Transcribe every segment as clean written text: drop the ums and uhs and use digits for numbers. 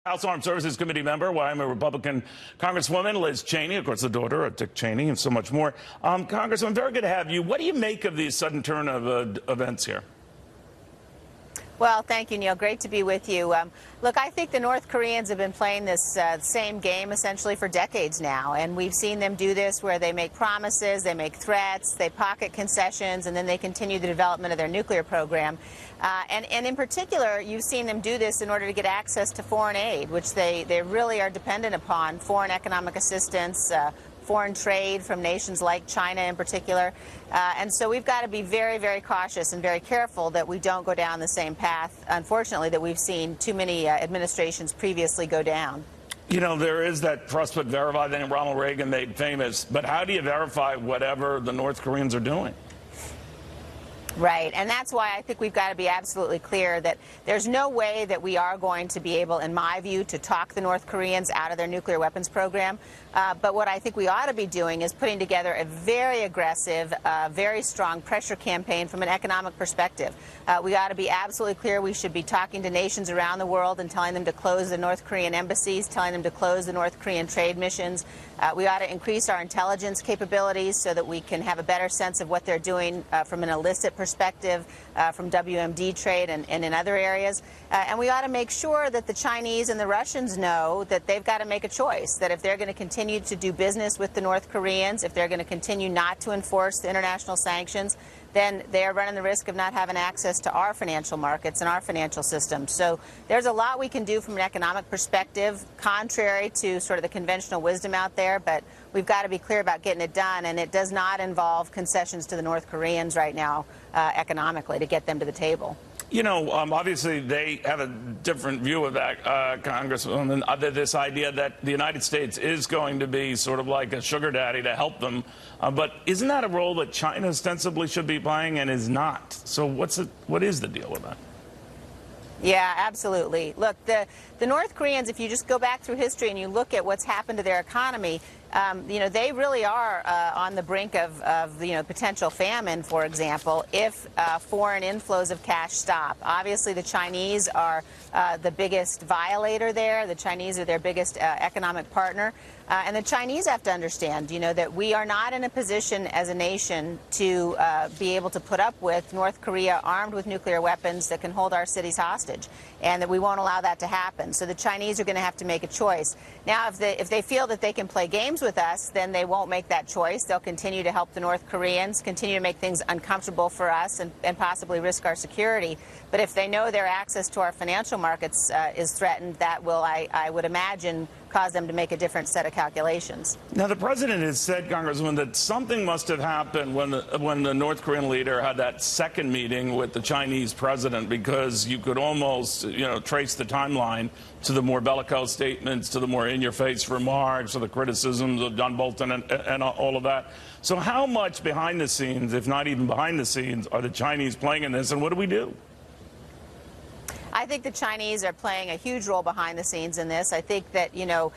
House Armed Services Committee member, Wyoming Republican Congresswoman Liz Cheney, of course, the daughter of Dick Cheney, and so much more. Congresswoman, very good to have you. What do you make of the sudden turn of events here? Well, thank you, Neil. Great to be with you. Look, I think the North Koreans have been playing this same game essentially for decades now, and we've seen them do this where they make promises, they make threats, they pocket concessions, and then they continue the development of their nuclear program. And in particular, you've seen them do this in order to get access to foreign aid, which they really are dependent upon, foreign economic assistance, foreign trade from nations like China in particular. And so we've got to be very, very cautious and very careful that we don't go down the same path, unfortunately, that we've seen too many administrations previously go down. You know, there is that trust but verify that Ronald Reagan made famous, but how do you verify whatever the North Koreans are doing? Right, and that's why I think we've got to be absolutely clear that there's no way that we are going to be able, in my view, to talk the North Koreans out of their nuclear weapons program. But what I think we ought to be doing is putting together a very aggressive, very strong pressure campaign from an economic perspective. We ought to be absolutely clear we should be talking to nations around the world and telling them to close the North Korean embassies, telling them to close the North Korean trade missions. We ought to increase our intelligence capabilities so that we can have a better sense of what they're doing from an illicit perspective, from WMD trade and in other areas. And we ought to make sure that the Chinese and the Russians know that they've got to make a choice, that if they're going to continue to do business with the North Koreans, if they're going to continue not to enforce the international sanctions, then they are running the risk of not having access to our financial markets and our financial system. So there's a lot we can do from an economic perspective, contrary to sort of the conventional wisdom out there, but we've got to be clear about getting it done, and it does not involve concessions to the North Koreans right now economically to get them to the table. You know, obviously they have a different view of that, Congresswoman, this idea that the United States is going to be sort of like a sugar daddy to help them. But isn't that a role that China ostensibly should be playing and is not? So what is the deal with that? Yeah, absolutely. Look, the North Koreans, if you just go back through history and you look at what's happened to their economy, you know, they really are on the brink of potential famine, for example, if foreign inflows of cash stop. Obviously, the Chinese are the biggest violator there. The Chinese are their biggest economic partner. And the Chinese have to understand, you know, that we are not in a position as a nation to be able to put up with North Korea armed with nuclear weapons that can hold our cities hostage, and that we won't allow that to happen. So the Chinese are going to have to make a choice. Now, if they feel that they can play games with us, then they won't make that choice. They'll continue to help the North Koreans, continue to make things uncomfortable for us and possibly risk our security. But if they know their access to our financial markets is threatened, that will, I would imagine, cause them to make a different set of calculations. Now, the president has said, Congresswoman, that something must have happened when the North Korean leader had that second meeting with the Chinese president, because you could almost, you know, trace the timeline to the more bellicose statements, to the more in-your-face remarks, to the criticisms of John Bolton and all of that. So how much behind the scenes, if not even behind the scenes, are the Chinese playing in this, and what do we do? I think the Chinese are playing a huge role behind the scenes in this. I think that, you know,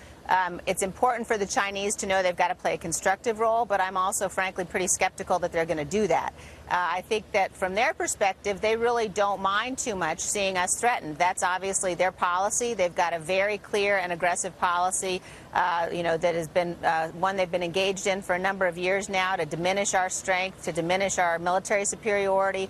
it's important for the Chinese to know they've got to play a constructive role, but I'm also, frankly, pretty skeptical that they're going to do that. I think that from their perspective, they really don't mind too much seeing us threatened. That's obviously their policy. They've got a very clear and aggressive policy, you know, that has been one they've been engaged in for a number of years now, to diminish our strength, to diminish our military superiority,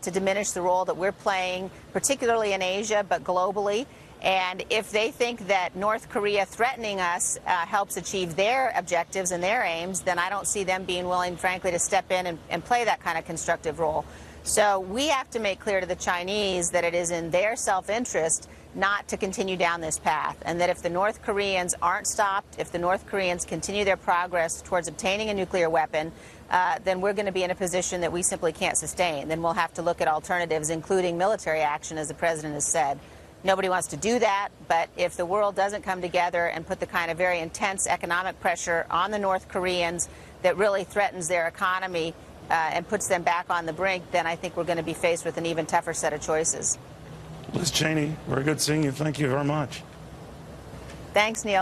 to diminish the role that we're playing, particularly in Asia, but globally. And if they think that North Korea threatening us helps achieve their objectives and their aims, then I don't see them being willing, frankly, to step in and play that kind of constructive role. So we have to make clear to the Chinese that it is in their self-interest not to continue down this path, and that if the North Koreans aren't stopped, if the North Koreans continue their progress towards obtaining a nuclear weapon, then we're going to be in a position that we simply can't sustain. Then we'll have to look at alternatives, including military action, as the president has said. Nobody wants to do that, but if the world doesn't come together and put the kind of very intense economic pressure on the North Koreans that really threatens their economy and puts them back on the brink, then I think we're going to be faced with an even tougher set of choices. Liz Cheney, very good seeing you. Thank you very much. Thanks, Neil.